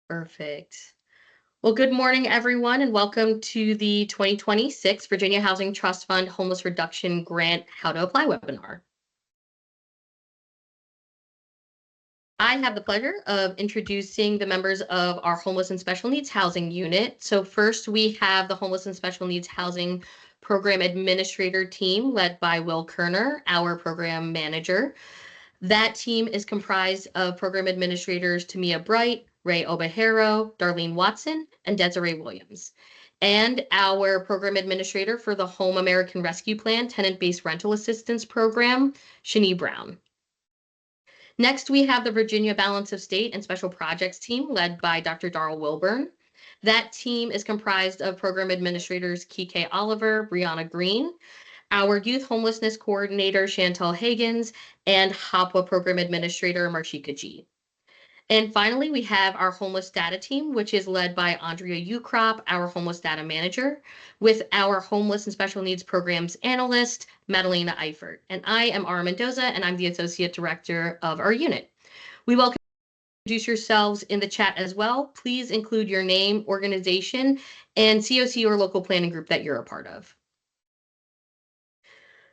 Perfect. Well, good morning, everyone, and welcome to the 2026 Virginia Housing Trust Fund Homeless Reduction Grant How to Apply webinar. I have the pleasure of introducing the members of our Homeless and Special Needs Housing Unit. So first, we have the Homeless and Special Needs Housing Program Administrator team led by Will Kerner, our program manager. That team is comprised of program administrators Tamia Bright, Ray Obahero, Darlene Watson, and Desiree Williams. And our program administrator for the Home American Rescue Plan Tenant-Based Rental Assistance Program, Shani Brown. Next, we have the Virginia Balance of State and Special Projects team led by Dr. Darrell Wilburn. That team is comprised of program administrators Kike Oliver, Brianna Green, our Youth Homelessness Coordinator, Chantel Higgins, and HOPWA Program Administrator, Marshika G. And finally, we have our Homeless Data Team, which is led by Andrea Ukrop, our Homeless Data Manager, with our Homeless and Special Needs Programs Analyst, Madalena Eifert. And I am Ara Mendoza, and I'm the Associate Director of our unit. We welcome you to introduce yourselves in the chat as well. Please include your name, organization, and COC or local planning group that you're a part of.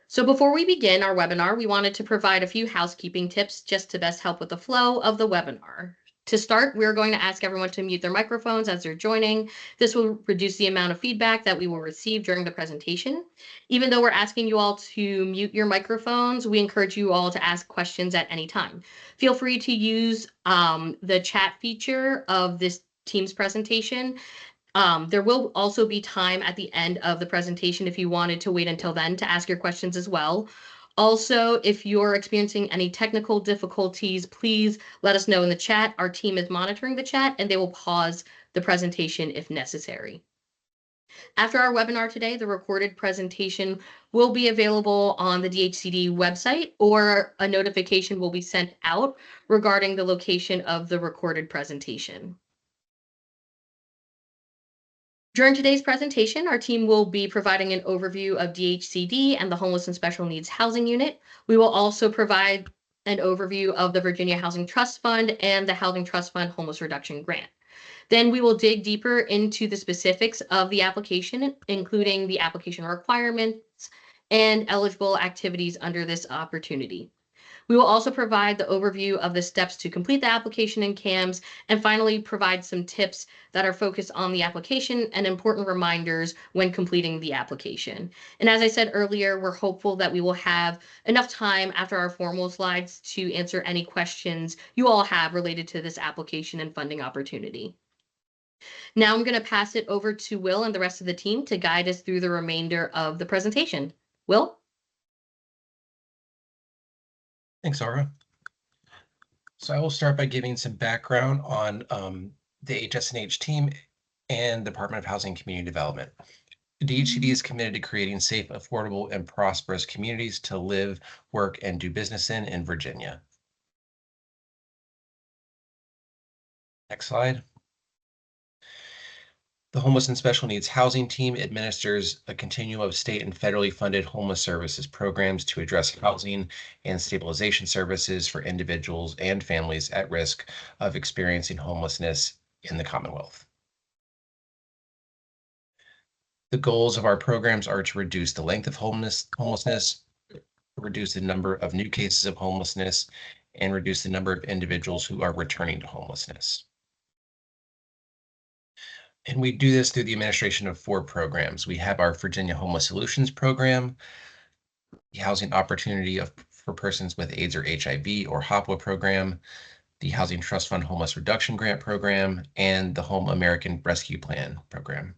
So before we begin our webinar, we wanted to provide a few housekeeping tips just to best help with the flow of the webinar. To start, we're going to ask everyone to mute their microphones as they're joining. This will reduce the amount of feedback that we will receive during the presentation. Even though we're asking you all to mute your microphones, we encourage you all to ask questions at any time. Feel free to use the chat feature of this Teams presentation. There will also be time at the end of the presentation if you wanted to wait until then to ask your questions as well. Also, if you're experiencing any technical difficulties, please let us know in the chat. Our team is monitoring the chat and they will pause the presentation if necessary. After our webinar today, the recorded presentation will be available on the DHCD website, or a notification will be sent out regarding the location of the recorded presentation. During today's presentation, our team will be providing an overview of DHCD and the Homeless and Special Needs Housing Unit. We will also provide an overview of the Virginia Housing Trust Fund and the Housing Trust Fund Homeless Reduction Grant. Then we will dig deeper into the specifics of the application, including the application requirements and eligible activities under this opportunity. We will also provide the overview of the steps to complete the application in CAMS, and finally provide some tips that are focused on the application and important reminders when completing the application. And as I said earlier, we're hopeful that we will have enough time after our formal slides to answer any questions you all have related to this application and funding opportunity. Now I'm going to pass it over to Will and the rest of the team to guide us through the remainder of the presentation. Will? Thanks, Ara. So I will start by giving some background on the HS&H team and Department of Housing and Community Development. DHCD is committed to creating safe, affordable, and prosperous communities to live, work, and do business in Virginia. Next slide. The Homeless and Special Needs Housing Team administers a continuum of state and federally funded homeless services programs to address housing and stabilization services for individuals and families at risk of experiencing homelessness in the Commonwealth. The goals of our programs are to reduce the length of homelessness, reduce the number of new cases of homelessness, and reduce the number of individuals who are returning to homelessness. And we do this through the administration of 4 programs. We have our Virginia Homeless Solutions Program, the Housing Opportunity for Persons with AIDS or HIV or HOPWA program, the Housing Trust Fund Homeless Reduction Grant Program, and the Home American Rescue Plan program.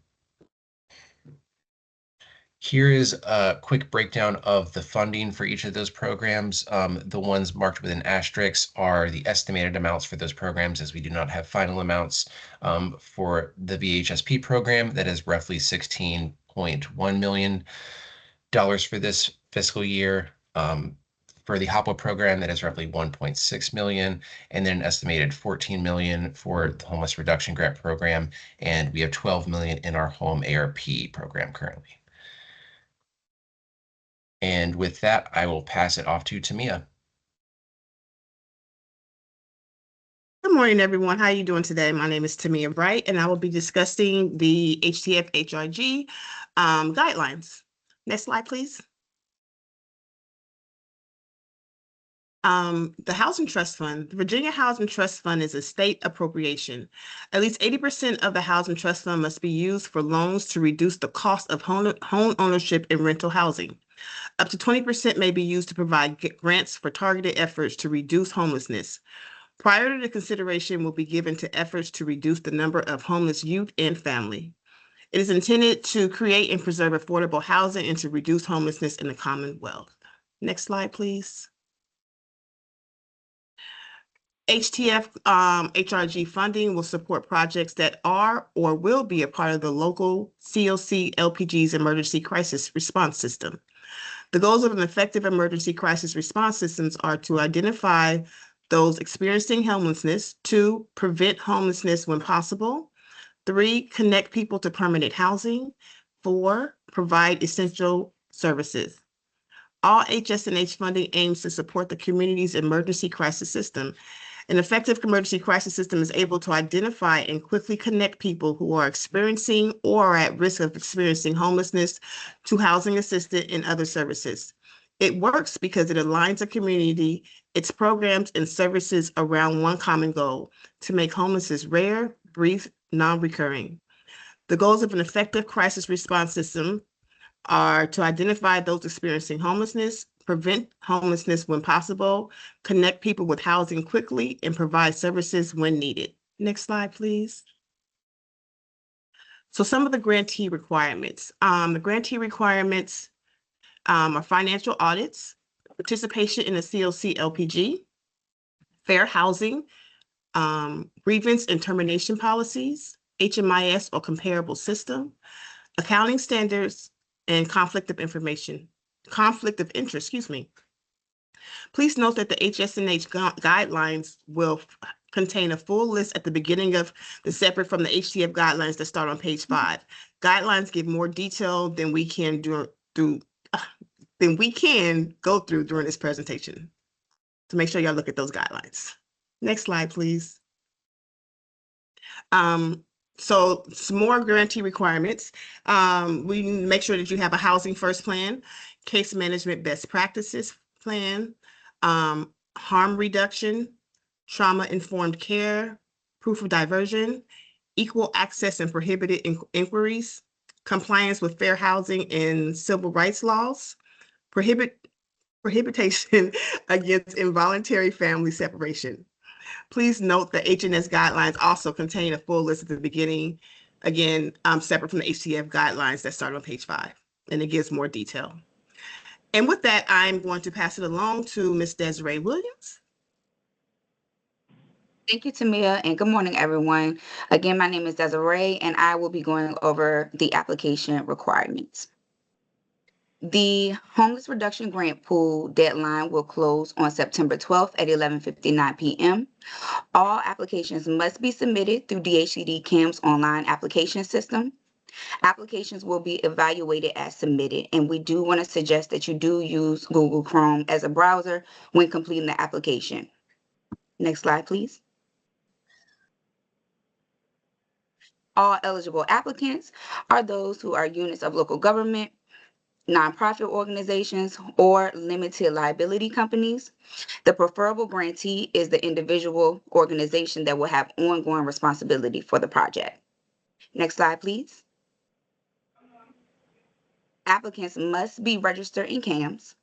Here is a quick breakdown of the funding for each of those programs. The ones marked with an asterisk are the estimated amounts for those programs, as we do not have final amounts. For the VHSP program, that is roughly $16.1 million for this fiscal year. For the HOPWA program, that is roughly $1.6 million, and then an estimated $14 million for the Homeless Reduction Grant program, and we have $12 million in our Home ARP program currently. And with that, I will pass it off to Tamia. Good morning, everyone. How are you doing today? My name is Tamia Bright, and I will be discussing the HTF-HRG guidelines. Next slide, please. The Housing Trust Fund. The Virginia Housing Trust Fund is a state appropriation. At least 80% of the Housing Trust Fund must be used for loans to reduce the cost of home ownership and rental housing. Up to 20% may be used to provide grants for targeted efforts to reduce homelessness. Priority consideration will be given to efforts to reduce the number of homeless youth and family. It is intended to create and preserve affordable housing and to reduce homelessness in the Commonwealth. Next slide, please. HTF HRG funding will support projects that are or will be a part of the local COC LPG's emergency crisis response system. The goals of an effective emergency crisis response systems are to identify those experiencing homelessness, 2, prevent homelessness when possible, 3, connect people to permanent housing, 4, provide essential services. All HS&H funding aims to support the community's emergency crisis system. An effective emergency crisis system is able to identify and quickly connect people who are experiencing or are at risk of experiencing homelessness to housing assistance and other services. It works because it aligns a community, its programs and services around one common goal: to make homelessness rare, brief, non-recurring. The goals of an effective crisis response system are to identify those experiencing homelessness, prevent homelessness when possible, connect people with housing quickly, and provide services when needed. Next slide, please. So some of the grantee requirements. The grantee requirements are financial audits, participation in the COC LPG, fair housing, grievance and termination policies, HMIS or comparable system, accounting standards, and conflict of interest, excuse me. Please note that the HS&H guidelines will contain a full list at the beginning of the separate from the HTF guidelines that start on page 5. Guidelines give more detail than we can go through during this presentation. So make sure y'all look at those guidelines. Next slide, please. So some more guarantee requirements. We make sure that you have a housing first plan, case management best practices plan, harm reduction, trauma-informed care, proof of diversion, equal access and prohibited inquiries, compliance with fair housing and civil rights laws, prohibition against involuntary family separation. Please note that HNS guidelines also contain a full list at the beginning, again, separate from the HTF guidelines that start on page 5, and it gives more detail. And with that, I'm going to pass it along to Ms. Desiree Williams. Thank you, Tamia, and good morning, everyone. Again, my name is Desiree, and I will be going over the application requirements. The Homeless Reduction Grant Pool deadline will close on September 12th at 11:59 p.m. All applications must be submitted through DHCD CAM's online application system. Applications will be evaluated as submitted, and we do want to suggest that you do use Google Chrome as a browser when completing the application. Next slide, please. All eligible applicants are those who are units of local government, nonprofit organizations, or limited liability companies. The preferable grantee is the individual organization that will have ongoing responsibility for the project. Next slide, please. Applicants must be registered in CAMS.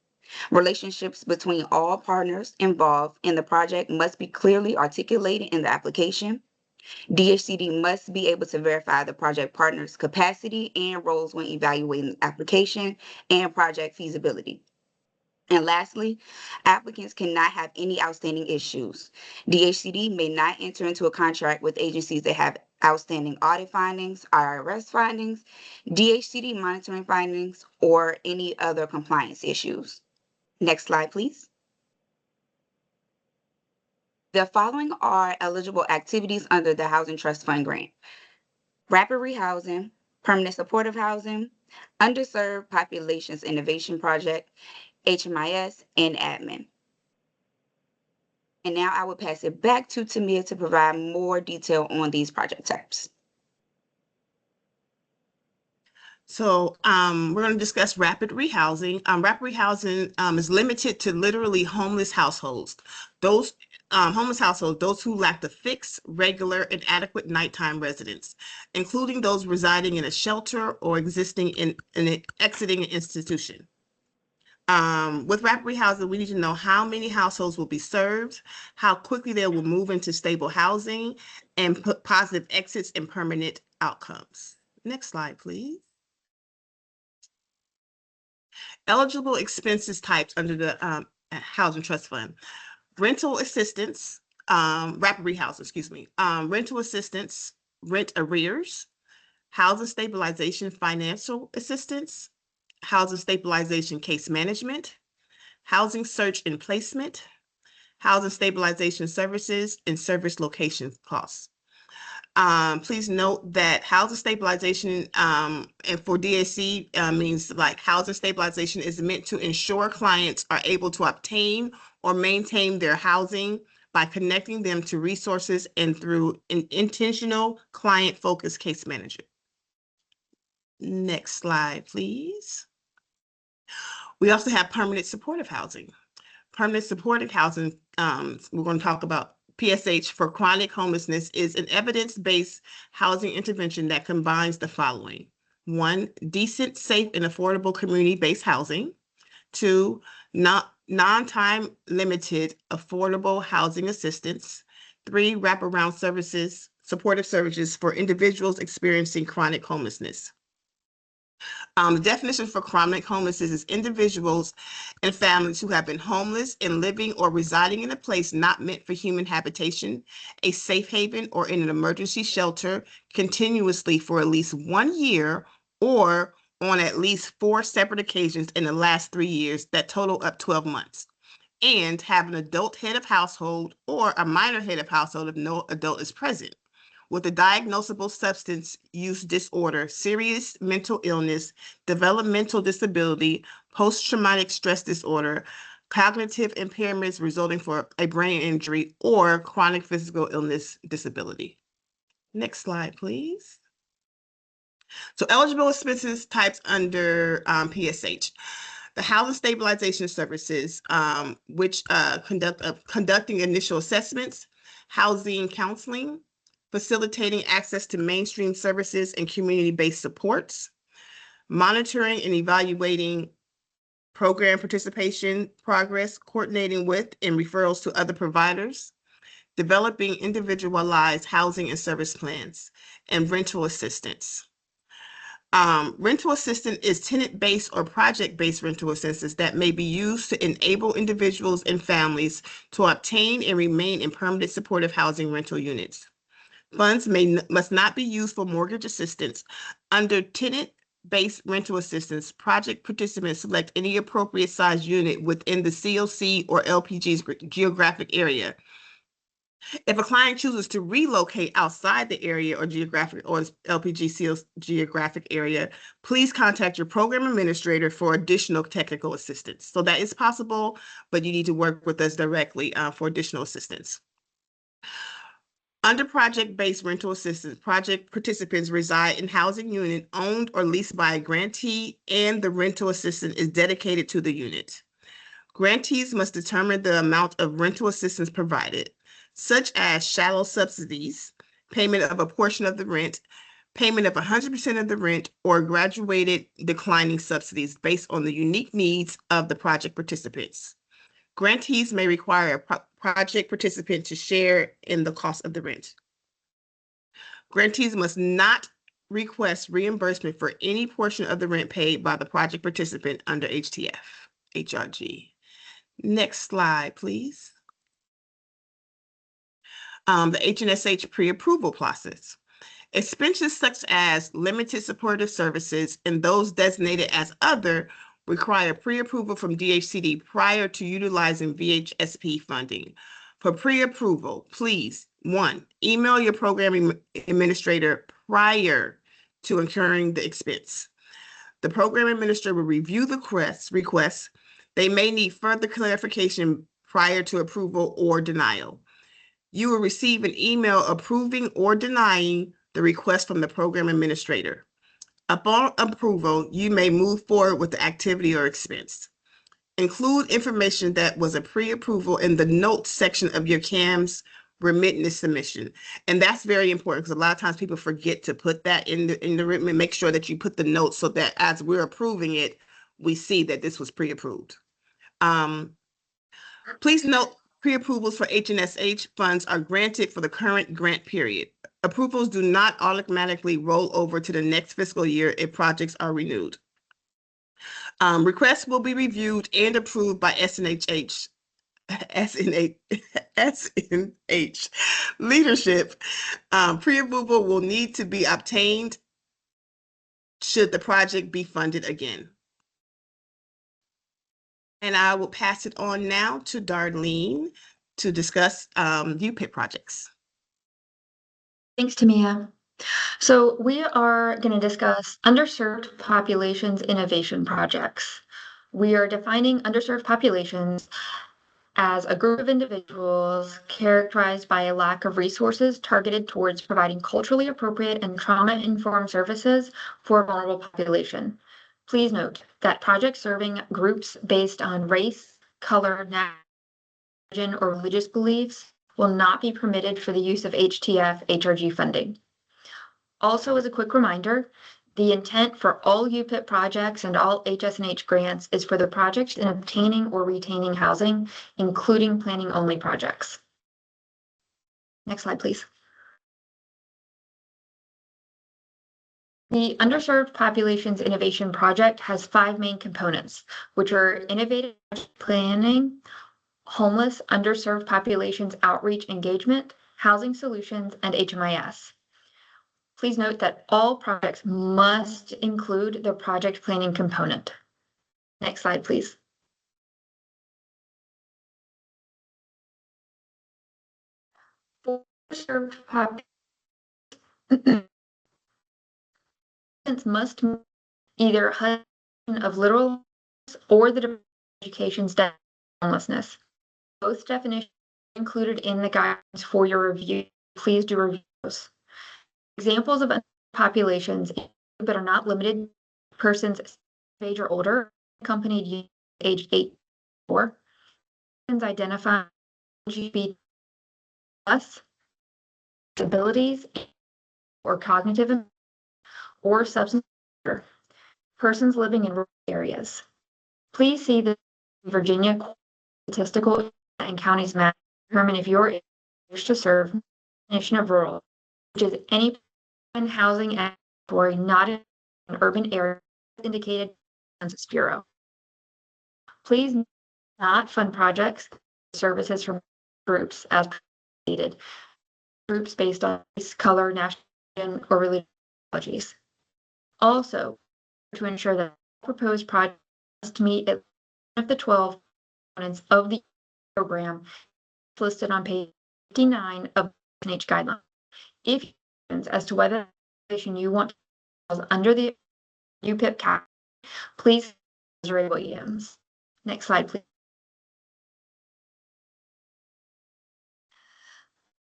Relationships between all partners involved in the project must be clearly articulated in the application. DHCD must be able to verify the project partner's capacity and roles when evaluating the application and project feasibility. And lastly, applicants cannot have any outstanding issues. DHCD may not enter into a contract with agencies that have outstanding audit findings, IRS findings, DHCD monitoring findings, or any other compliance issues. Next slide, please. The following are eligible activities under the Housing Trust Fund grant: rapid rehousing, permanent supportive housing, underserved populations innovation project, HMIS, and admin. And now I will pass it back to Tamia to provide more detail on these project types. So we're going to discuss rapid rehousing. Rapid rehousing is limited to literally homeless households. Those homeless households, those who lack the fixed, regular, and adequate nighttime residence, including those residing in a shelter or existing in an exiting an institution. With rapid rehousing, we need to know how many households will be served, how quickly they will move into stable housing, and put positive exits and permanent outcomes. Next slide, please. Eligible expenses types under the Housing Trust Fund. Rental assistance, rapid rehousing, excuse me. Rental assistance, rent arrears, housing stabilization financial assistance, housing stabilization case management, housing search and placement, housing stabilization services, and service location costs. Please note that housing stabilization and for DHC means like housing stabilization is meant to ensure clients are able to obtain or maintain their housing by connecting them to resources and through an intentional client-focused case management. Next slide, please. We also have permanent supportive housing. Permanent supportive housing, we're going to talk about PSH for chronic homelessness, is an evidence-based housing intervention that combines the following. 1, decent, safe, and affordable community-based housing. 2, non-time limited affordable housing assistance. 3, wraparound services, supportive services for individuals experiencing chronic homelessness. The definition for chronic homelessness is individuals and families who have been homeless and living or residing in a place not meant for human habitation, a safe haven, or in an emergency shelter continuously for at least 1 year or on at least 4 separate occasions in the last 3 years that total up 12 months, and have an adult head of household or a minor head of household if no adult is present, with a diagnosable substance use disorder, serious mental illness, developmental disability, post-traumatic stress disorder, cognitive impairments resulting from a brain injury, or chronic physical illness disability. Next slide, please. So eligible expenses types under PSH. The Housing Stabilization Services, which conducting initial assessments, housing counseling, facilitating access to mainstream services and community-based supports, monitoring and evaluating program participation progress, coordinating with and referrals to other providers, developing individualized housing and service plans, and rental assistance. Rental assistance is tenant-based or project-based rental assistance that may be used to enable individuals and families to obtain and remain in permanent supportive housing rental units. Funds must not be used for mortgage assistance. Under tenant-based rental assistance, project participants select any appropriate size unit within the COC or LPG's geographic area. If a client chooses to relocate outside the area or LPG geographic area, please contact your program administrator for additional technical assistance. So that is possible, but you need to work with us directly for additional assistance. Under project-based rental assistance, project participants reside in housing unit owned or leased by a grantee, and the rental assistance is dedicated to the unit. Grantees must determine the amount of rental assistance provided, such as shallow subsidies, payment of a portion of the rent, payment of 100% of the rent, or graduated declining subsidies based on the unique needs of the project participants. Grantees may require a project participant to share in the cost of the rent. Grantees must not request reimbursement for any portion of the rent paid by the project participant under HTF-HRG. Next slide, please. The HNSH pre-approval process. Expenses such as limited supportive services and those designated as other require pre-approval from DHCD prior to utilizing VHSP funding. For pre-approval, please, 1, email your program administrator prior to incurring the expense. The program administrator will review the request. They may need further clarification prior to approval or denial. You will receive an email approving or denying the request from the program administrator. Upon approval, you may move forward with the activity or expense. Include information that was a pre-approval in the notes section of your CAMS remittance submission. And that's very important because a lot of times people forget to put that in the remittance. Make sure that you put the notes so that as we're approving it, we see that this was pre-approved. Please note, pre-approvals for HNSH funds are granted for the current grant period. Approvals do not automatically roll over to the next fiscal year if projects are renewed. Requests will be reviewed and approved by SNH leadership. Pre-approval will need to be obtained should the project be funded again. And I will pass it on now to Darlene to discuss UPIP projects. Thanks, Tamia. So we are going to discuss underserved populations innovation projects. We are defining underserved populations as a group of individuals characterized by a lack of resources targeted towards providing culturally appropriate and trauma-informed services for a vulnerable population. Please note that projects serving groups based on race, color, religion, or religious beliefs will not be permitted for the use of HTF-HRG funding. Also, as a quick reminder, the intent for all UPIP projects and all HS&H grants is for the project in obtaining or retaining housing, including planning-only projects. Next slide, please. The Underserved Populations Innovation Project has 5 main components, which are innovative planning, homeless underserved populations outreach engagement, housing solutions, and HMIS. Please note that all projects must include the project planning component. Next slide, please. For underserved populations must meet either of literal or the education's definition of homelessness. Both definitions are included in the guidance for your review. Please do review those. Examples of populations, but are not limited to persons of age or older, accompanied aged 8 or 4, persons identifying LGBT plus, disabilities, or cognitive or substance disorder, persons living in rural areas. Please see the Virginia Statistical and Counties Map to determine if your area wish to serve the definition of rural, which is any housing category not in an urban area indicated by the Census Bureau. Please not fund projects, services from groups as stated, groups based on race, color, national, or religious ideologies. Also, to ensure that proposed projects must meet at least one of the 12 components of the program listed on page 59 of the SNH guidelines. If you have questions as to whether you want to fall under the UPIP cap, please Ray Williams. Next slide, please.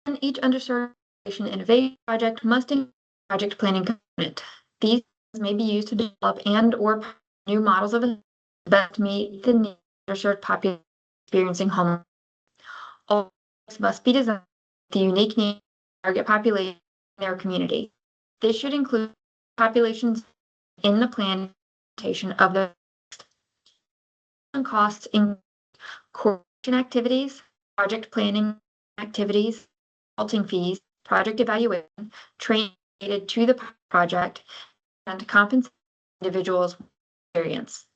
And each underserved innovation project must include a project planning component. These may be used to develop and/or new models of that meet the needs of underserved populations experiencing homelessness. All projects must be designed with the unique needs of the target population in their community. This should include populations in the plantation of the costs in coordination activities, project planning activities, consulting fees, project evaluation, training related to the project, and compensate individuals with experience.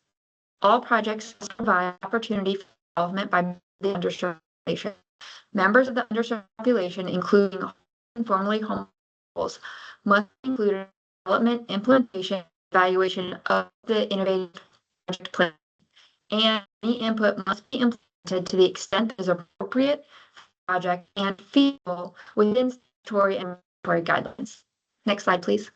All projects must provide opportunity for involvement by the underserved population. Members of the underserved population, including informally homeless, must include development, implementation, evaluation of the innovative project plan, and any input must be implemented to the extent that is appropriate for the project and feasible within statutory and regulatory guidelines. Next slide, please.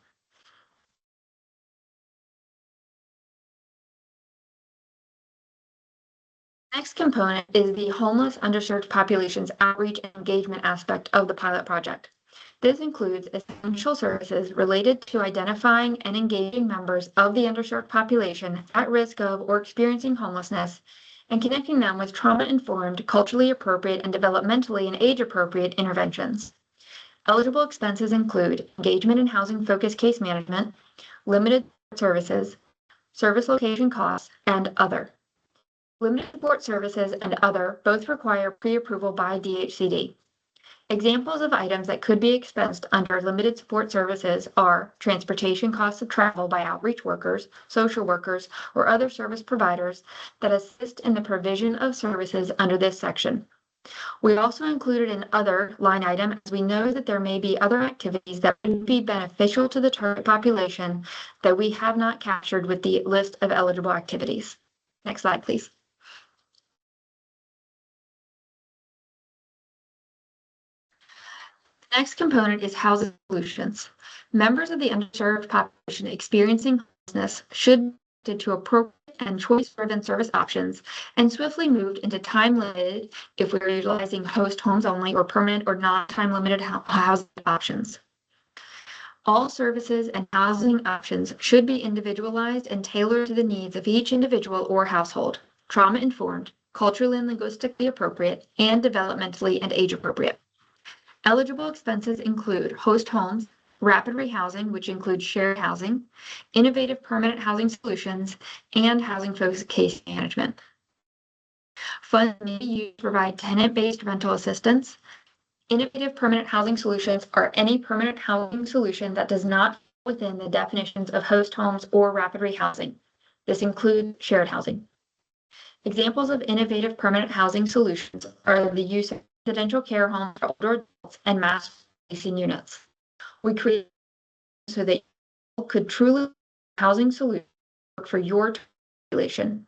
Next component is the homeless underserved populations outreach and engagement aspect of the pilot project. This includes essential services related to identifying and engaging members of the underserved population at risk of or experiencing homelessness and connecting them with trauma-informed, culturally appropriate, and developmentally and age-appropriate interventions. Eligible expenses include engagement in housing-focused case management, limited services, service location costs, and other. Limited support services and other both require pre-approval by DHCD. Examples of items that could be expensed under limited support services are transportation costs of travel by outreach workers, social workers, or other service providers that assist in the provision of services under this section. We also included an other line item as we know that there may be other activities that would be beneficial to the target population that we have not captured with the list of eligible activities. Next slide, please. The next component is housing solutions. Members of the underserved population experiencing homelessness should be connected to appropriate and choice-driven service options and swiftly moved into time-limited, if we're utilizing host homes only, or permanent or non-time-limited housing options. All services and housing options should be individualized and tailored to the needs of each individual or household, trauma-informed, culturally and linguistically appropriate, and developmentally and age-appropriate. Eligible expenses include host homes, rapid rehousing, which includes shared housing, innovative permanent housing solutions, and housing-focused case management. Funds may be used to provide tenant-based rental assistance. Innovative permanent housing solutions are any permanent housing solution that does not fall within the definitions of host homes or rapid rehousing. This includes shared housing. Examples of innovative permanent housing solutions are the use of residential care homes for older adults and mass leasing units. We created so that you could truly housing solutions work for your population.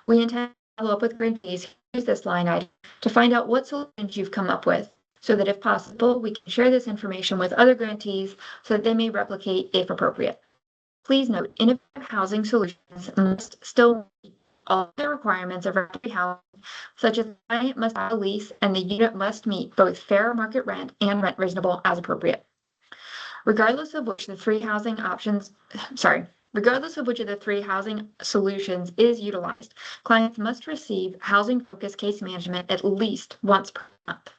We intend to follow up with grantees who use this line item to find out what solutions you've come up with, so that if possible, we can share this information with other grantees so that they may replicate if appropriate. Please note, innovative housing solutions must still meet all the requirements of rapid housing, such as the client must have a lease and the unit must meet both fair market rent and rent reasonable as appropriate. Regardless of which of the three housing solutions is utilized, clients must receive housing-focused case management at least once per month.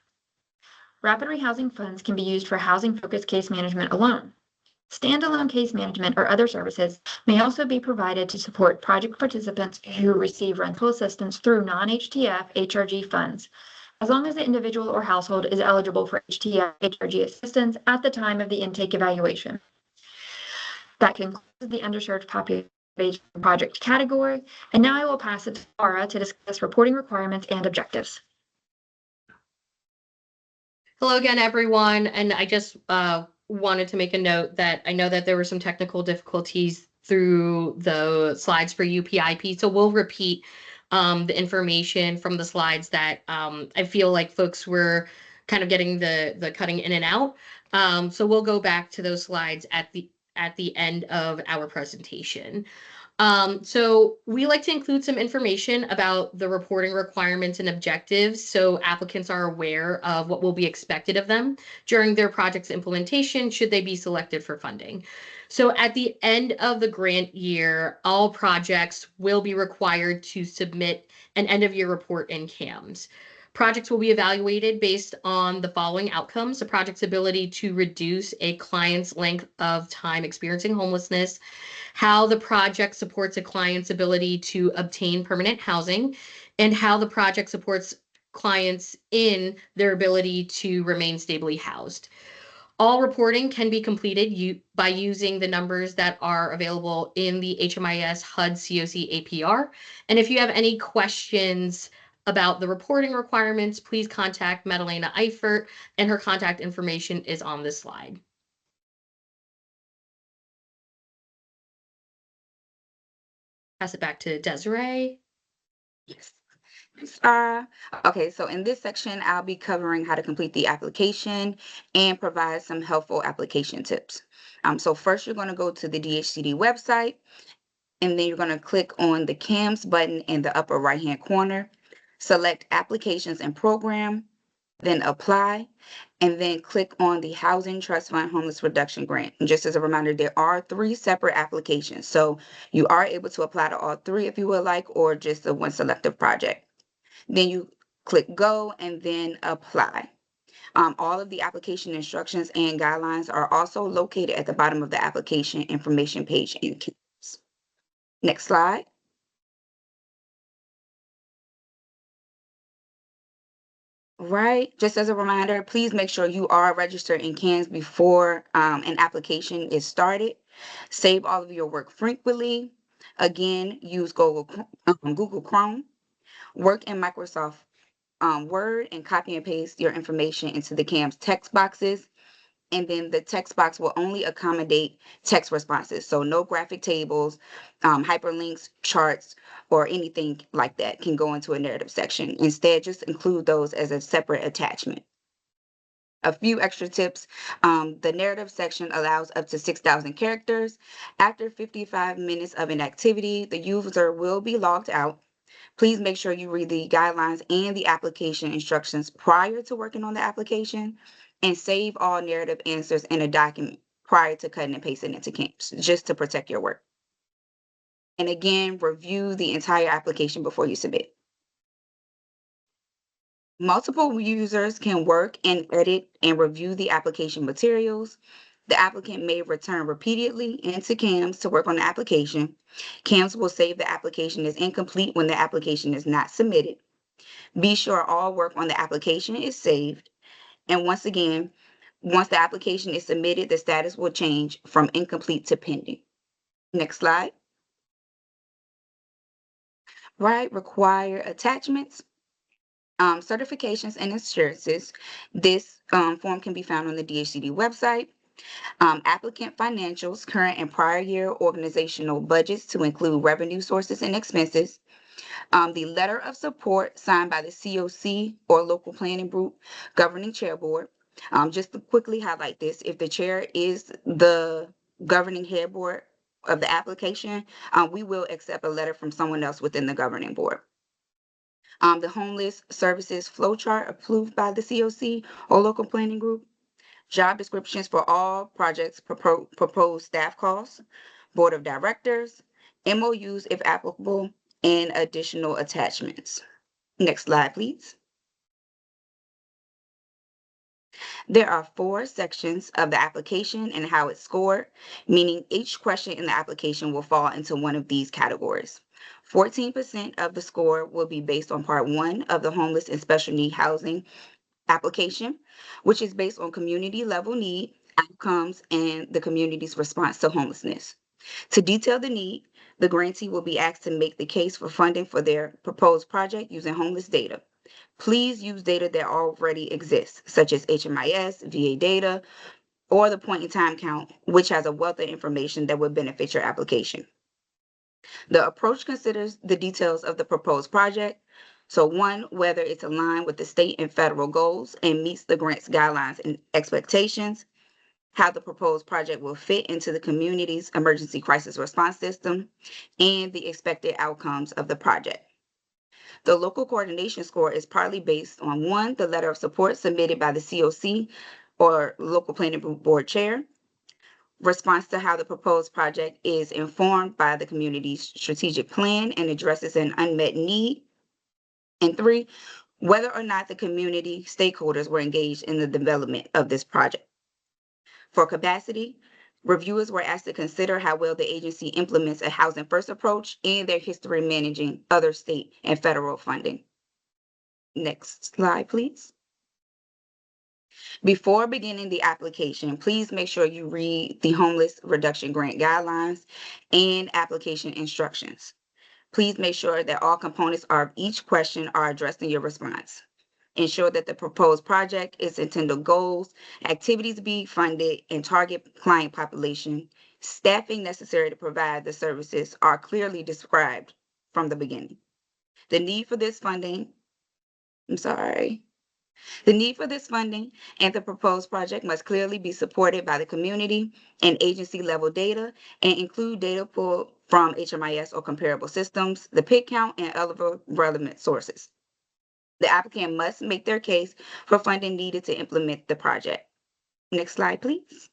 Rapid rehousing funds can be used for housing-focused case management alone. Standalone case management or other services may also be provided to support project participants who receive rental assistance through non-HTF-HRG funds, as long as the individual or household is eligible for HTF-HRG assistance at the time of the intake evaluation. That concludes the underserved population project category, and now I will pass it to Laura to discuss reporting requirements and objectives. Hello again, everyone, and I just wanted to make a note that I know that there were some technical difficulties through the slides for UPIP, so we'll repeat the information from the slides that I feel like folks were kind of getting the cutting in and out. So we'll go back to those slides at the end of our presentation. So we like to include some information about the reporting requirements and objectives so applicants are aware of what will be expected of them during their project's implementation should they be selected for funding. So at the end of the grant year, all projects will be required to submit an end-of-year report in CAMS. Projects will be evaluated based on the following outcomes: the project's ability to reduce a client's length of time experiencing homelessness, how the project supports a client's ability to obtain permanent housing, and how the project supports clients in their ability to remain stably housed. All reporting can be completed by using the numbers that are available in the HMIS HUD COC APR. And if you have any questions about the reporting requirements, please contact Madalena Eifert, and her contact information is on this slide. Pass it back to Desiree. Yes. Okay, so in this section, I'll be covering how to complete the application and provide some helpful application tips. So first, you're going to go to the DHCD website, and then you're going to click on the CAMS button in the upper right-hand corner. select Applications and Program, then Apply, and then click on the Housing Trust Fund Homeless Reduction Grant. And just as a reminder, there are 3 separate applications, so you are able to apply to all 3 if you would like, or just the one selective project. Then you click Go and then Apply. All of the application instructions and guidelines are also located at the bottom of the application information page in CAMS. Next slide. Right, just as a reminder, please make sure you are registered in CAMS before an application is started. Save all of your work frequently. Again, use Google Chrome. Work in Microsoft Word and copy and paste your information into the CAMS text boxes. And then the text box will only accommodate text responses. So no graphic tables, hyperlinks, charts, or anything like that can go into a narrative section. Instead, just include those as a separate attachment. A few extra tips. The narrative section allows up to 6,000 characters. After 55 minutes of an activity, the user will be logged out. Please make sure you read the guidelines and the application instructions prior to working on the application, and save all narrative answers in a document prior to cutting and pasting into CAMS, just to protect your work. And again, review the entire application before you submit. Multiple users can work and edit and review the application materials. The applicant may return repeatedly into CAMS to work on the application. CAMS will save the application as incomplete when the application is not submitted. Be sure all work on the application is saved. And once again, once the application is submitted, the status will change from incomplete to pending. Next slide. Right, require attachments, certifications and assurances. This form can be found on the DHCD website. Applicant financials, current and prior year organizational budgets to include revenue sources and expenses. The letter of support signed by the COC or local planning group governing chair board. Just to quickly highlight this, if the chair is the governing head board of the application, we will accept a letter from someone else within the governing board. The homeless services flow chart approved by the COC or local planning group. Job descriptions for all projects, proposed staff costs, board of directors, MOUs if applicable, and additional attachments. Next slide, please. There are 4 sections of the application and how it's scored, meaning each question in the application will fall into one of these categories. 14% of the score will be based on part 1 of the homeless and special need housing application, which is based on community level need, outcomes, and the community's response to homelessness. To detail the need, the grantee will be asked to make the case for funding for their proposed project using homeless data. Please use data that already exists, such as HMIS, VA data, or the point in time count, which has a wealth of information that would benefit your application. The approach considers the details of the proposed project. So 1, whether it's aligned with the state and federal goals and meets the grant's guidelines and expectations, how the proposed project will fit into the community's emergency crisis response system, and the expected outcomes of the project. The local coordination score is partly based on 1, the letter of support submitted by the COC or local planning board chair, response to how the proposed project is informed by the community's strategic plan and addresses an unmet need, and 3, whether or not the community stakeholders were engaged in the development of this project. For capacity, reviewers were asked to consider how well the agency implements a housing first approach and their history managing other state and federal funding. Next slide, please. Before beginning the application, please make sure you read the Homeless Reduction Grant Guidelines and application instructions. Please make sure that all components of each question are addressed in your response. Ensure that the proposed project, its intended goals, activities to be funded, and target client population, staffing necessary to provide the services are clearly described from the beginning. The need for this funding, the need for this funding and the proposed project must clearly be supported by the community and agency level data and include data pulled from HMIS or comparable systems, the PIC count, and other relevant sources. The applicant must make their case for funding needed to implement the project. Next slide, please.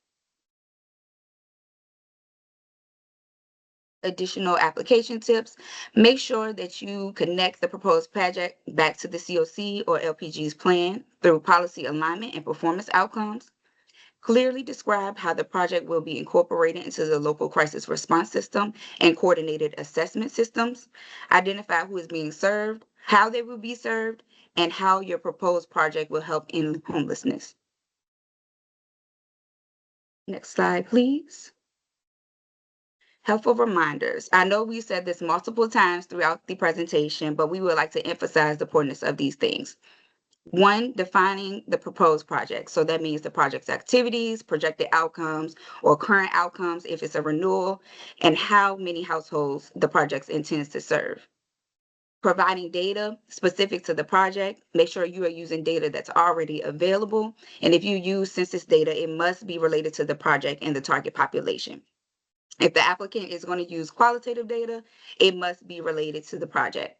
Additional application tips. Make sure that you connect the proposed project back to the COC or LPG's plan through policy alignment and performance outcomes. Clearly describe how the project will be incorporated into the local crisis response system and coordinated assessment systems. Identify who is being served, how they will be served, and how your proposed project will help end homelessness. Next slide, please. Helpful reminders. I know we said this multiple times throughout the presentation, but we would like to emphasize the importance of these things. One, defining the proposed project. So that means the project's activities, projected outcomes, or current outcomes if it's a renewal, and how many households the project intends to serve. Providing data specific to the project. Make sure you are using data that's already available. And if you use census data, it must be related to the project and the target population. If the applicant is going to use qualitative data, it must be related to the project.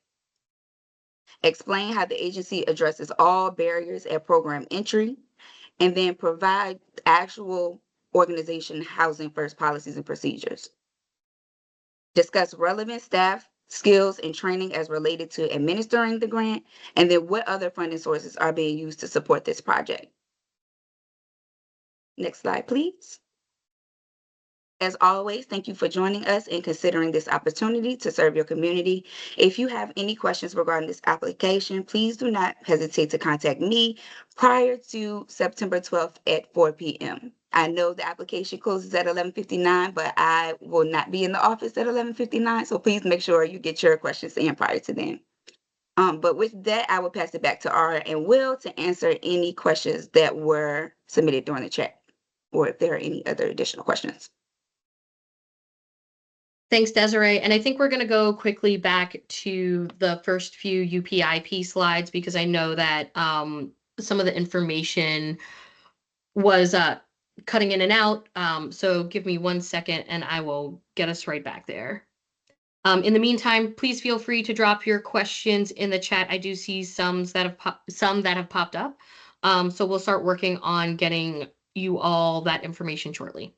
Explain how the agency addresses all barriers at program entry, and then provide actual organization housing first policies and procedures. Discuss relevant staff, skills, and training as related to administering the grant, and then what other funding sources are being used to support this project. Next slide, please. As always, thank you for joining us and considering this opportunity to serve your community. If you have any questions regarding this application, please do not hesitate to contact me prior to September 12th at 4 p.m. I know the application closes at 11:59, but I will not be in the office at 11:59, so please make sure you get your questions in prior to then. But with that, I will pass it back to Ara and Will to answer any questions that were submitted during the chat, or if there are any other additional questions. Thanks, Desiree. And I think we're going to go quickly back to the first few UPIP slides because I know that some of the information was cutting in and out. So give me 1 second and I will get us right back there. In the meantime, please feel free to drop your questions in the chat. I do see some that have popped up. So we'll start working on getting you all that information shortly.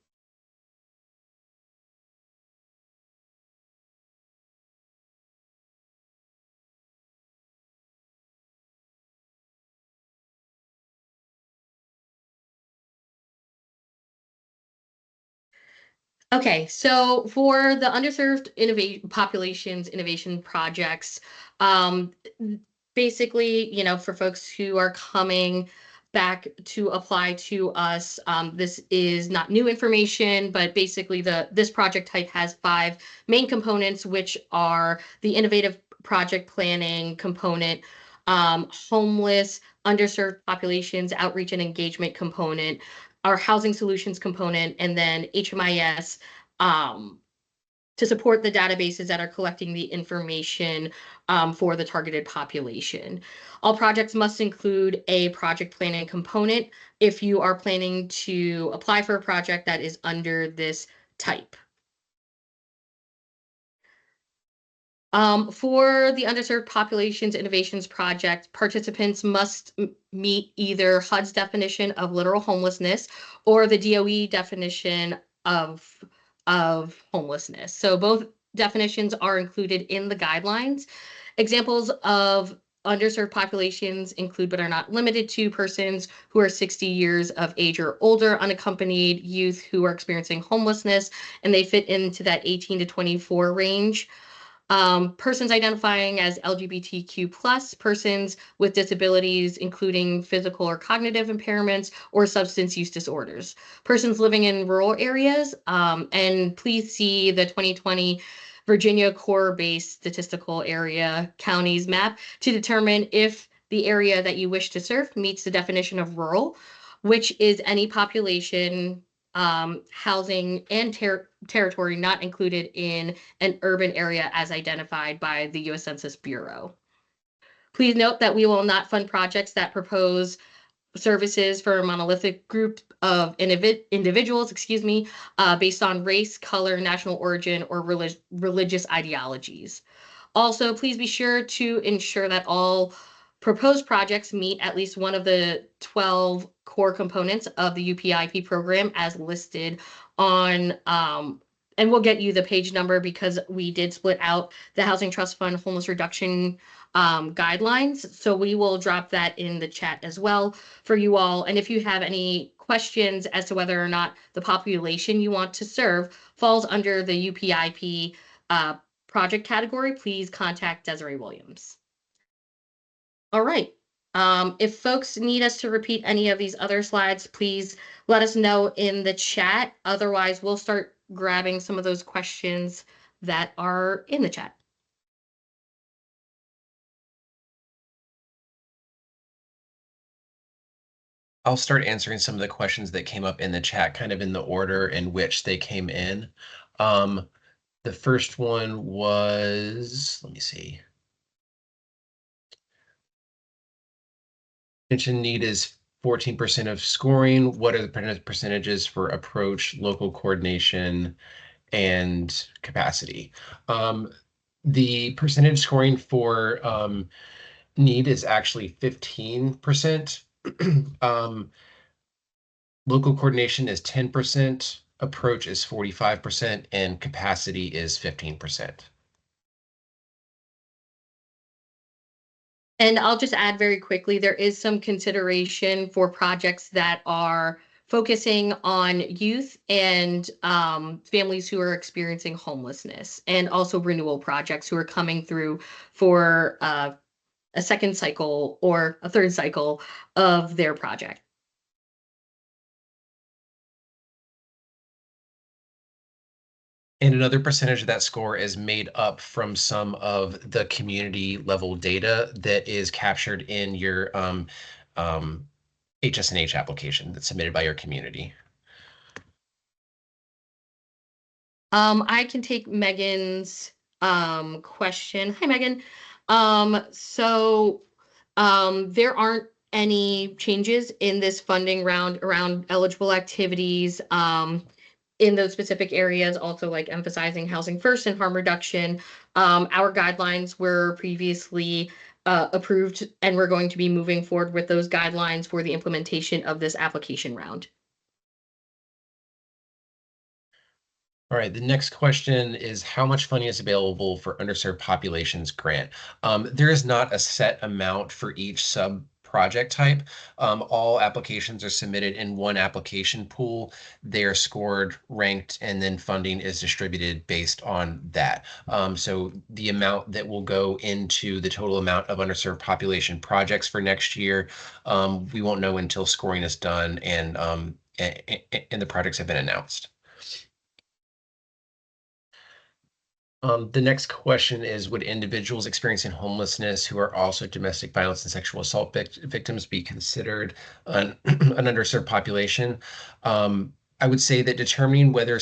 Okay, so for the underserved populations innovation projects, basically, for folks who are coming back to apply to us, this is not new information, but basically this project type has 5 main components, which are the innovative project planning component, homeless, underserved populations, outreach and engagement component, our housing solutions component, and then HMIS to support the databases that are collecting the information for the targeted population. All projects must include a project planning component if you are planning to apply for a project that is under this type. For the Underserved Populations Innovations Project, participants must meet either HUD's definition of literal homelessness or the DOE definition of homelessness. So both definitions are included in the guidelines. Examples of underserved populations include but are not limited to persons who are 60 years of age or older, unaccompanied youth who are experiencing homelessness, and they fit into that 18 to 24 range. Persons identifying as LGBTQ+, persons with disabilities, including physical or cognitive impairments or substance use disorders, persons living in rural areas, and please see the 2020 Virginia core-based statistical area counties map to determine if the area that you wish to serve meets the definition of rural, which is any population, housing, and territory not included in an urban area as identified by the U.S. Census Bureau. Please note that we will not fund projects that propose services for a monolithic group of individuals, based on race, color, national origin, or religious ideologies. Also, please be sure to ensure that all proposed projects meet at least one of the 12 core components of the UPIP program as listed on, and we'll get you the page number because we did split out the Housing Trust Fund homeless reduction guidelines. So we will drop that in the chat as well for you all. And if you have any questions as to whether or not the population you want to serve falls under the UPIP project category, please contact Desiree Williams. All right. If folks need us to repeat any of these other slides, please let us know in the chat. Otherwise, we'll start grabbing some of those questions that are in the chat. I'll start answering some of the questions that came up in the chat, kind of in the order in which they came in. The first one was, let me see. Mention need is 14% of scoring. What are the percentages for approach, local coordination, and capacity? The percentage scoring for need is actually 15%. Local coordination is 10%, approach is 45%, and capacity is 15%. And I'll just add very quickly, there is some consideration for projects that are focusing on youth and families who are experiencing homelessness, and also renewal projects who are coming through for a second cycle or a third cycle of their project. And another percentage of that score is made up from some of the community level data that is captured in your HS&H application that's submitted by your community. I can take Megan's question. Hi, Megan. There aren't any changes in this funding round around eligible activities in those specific areas, also like emphasizing housing first and harm reduction. Our guidelines were previously approved, and we're going to be moving forward with those guidelines for the implementation of this application round. All right, the next question is how much funding is available for underserved populations grant? There is not a set amount for each sub project type. All applications are submitted in one application pool. They are scored, ranked, and then funding is distributed based on that. So the amount that will go into the total amount of underserved population projects for next year, we won't know until scoring is done and the projects have been announced. The next question is, would individuals experiencing homelessness who are also domestic violence and sexual assault victims be considered an underserved population? I would say that determining whether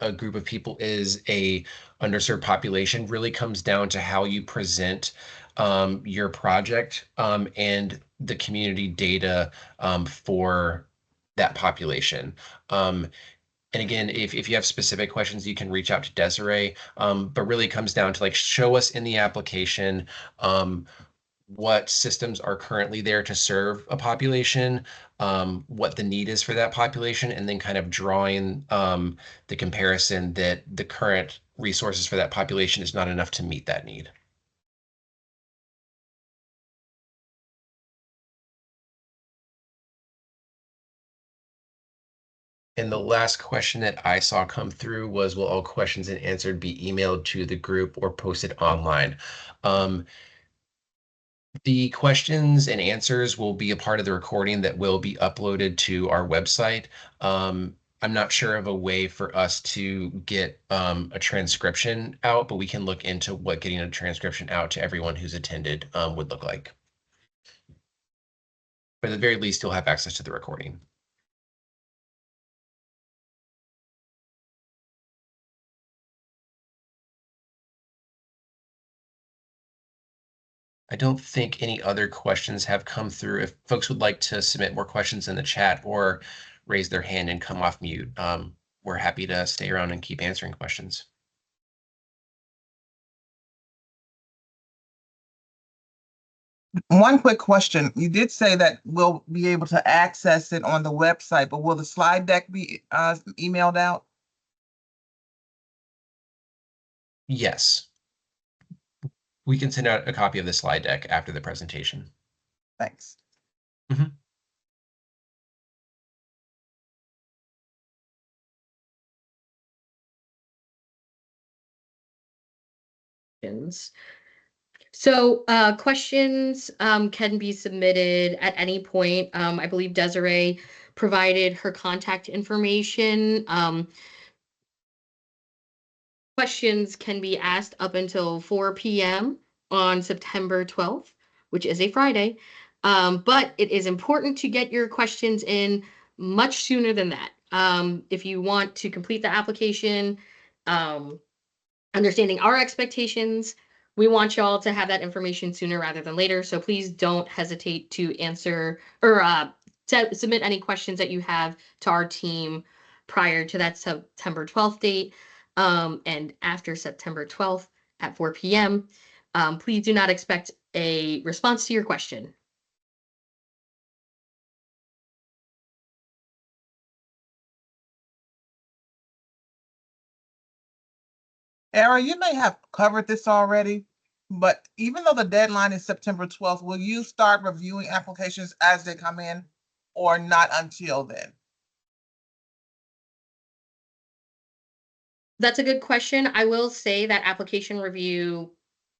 a group of people is a underserved population really comes down to how you present your project and the community data for that population. And again, if you have specific questions, you can reach out to Desiree, but really comes down to like, show us in the application what systems are currently there to serve a population, what the need is for that population, and then kind of drawing the comparison that the current resources for that population is not enough to meet that need. And the last question that I saw come through was, will all questions and answered be emailed to the group or posted online? The questions and answers will be a part of the recording that will be uploaded to our website. I'm not sure of a way for us to get a transcription out, but we can look into what getting a transcription out to everyone who's attended would look like. But at the very least, you'll have access to the recording. I don't think any other questions have come through. If folks would like to submit more questions in the chat or raise their hand and come off mute, we're happy to stay around and keep answering questions. One quick question. You did say that we'll be able to access it on the website, but will the slide deck be emailed out? Yes. We can send out a copy of the slide deck after the presentation. Thanks. So questions can be submitted at any point. I believe Desiree provided her contact information. Questions can be asked up until 4 p.m. on September 12th, which is a Friday. But it is important to get your questions in much sooner than that. If you want to complete the application, understanding our expectations, we want y'all to have that information sooner rather than later. So please don't hesitate to answer or to submit any questions that you have to our team prior to that September 12th date. And after September 12th at 4 p.m., please do not expect a response to your question. Era, you may have covered this already, but even though the deadline is September 12th, will you start reviewing applications as they come in or not until then? That's a good question. I will say that application review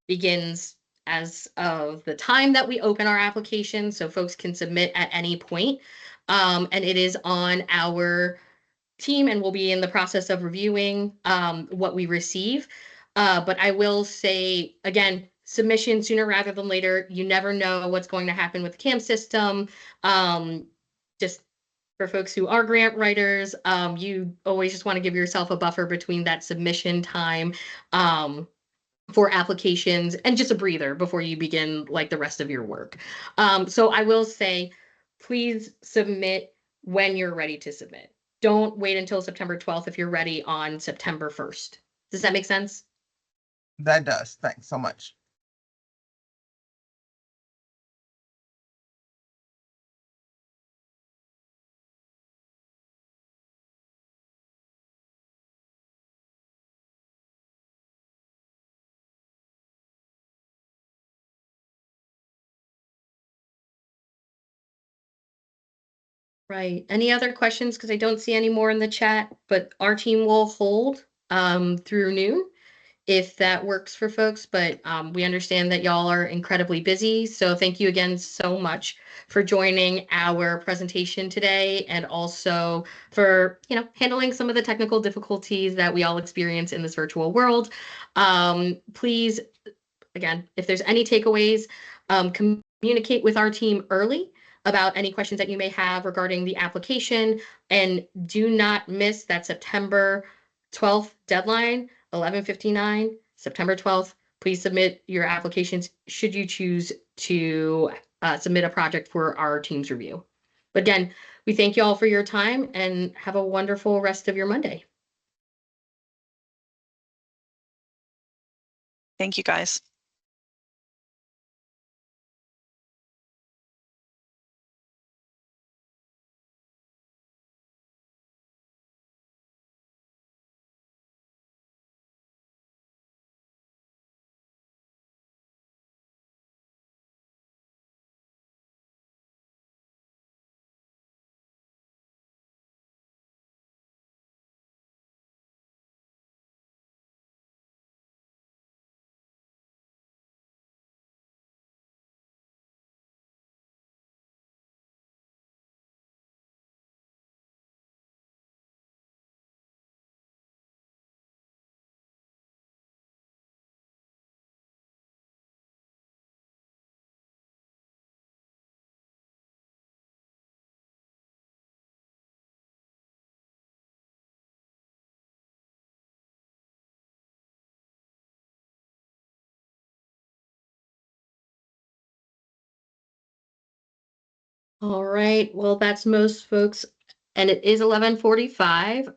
begins as of the time that we open our application, so folks can submit at any point. And it is on our team, and we'll be in the process of reviewing what we receive. But I will say, again, submission sooner rather than later. You never know what's going to happen with the CAM system. Just for folks who are grant writers, you always just want to give yourself a buffer between that submission time for applications and just a breather before you begin like the rest of your work. So I will say, please submit when you're ready to submit. Don't wait until September 12th if you're ready on September 1st. Does that make sense? That does. Thanks so much. Right. Any other questions? Because I don't see any more in the chat, but our team will hold through noon if that works for folks. But we understand that y'all are incredibly busy. So thank you again so much for joining our presentation today, and also for, handling some of the technical difficulties that we all experience in this virtual world. Please, again, if there's any takeaways, communicate with our team early about any questions that you may have regarding the application, and do not miss that September 12th deadline, 11:59, September 12th. Please submit your applications should you choose to submit a project for our team's review. But again, we thank you all for your time and have a wonderful rest of your Monday. Thank you, guys. All right. Well, that's most folks, and it is 11:45.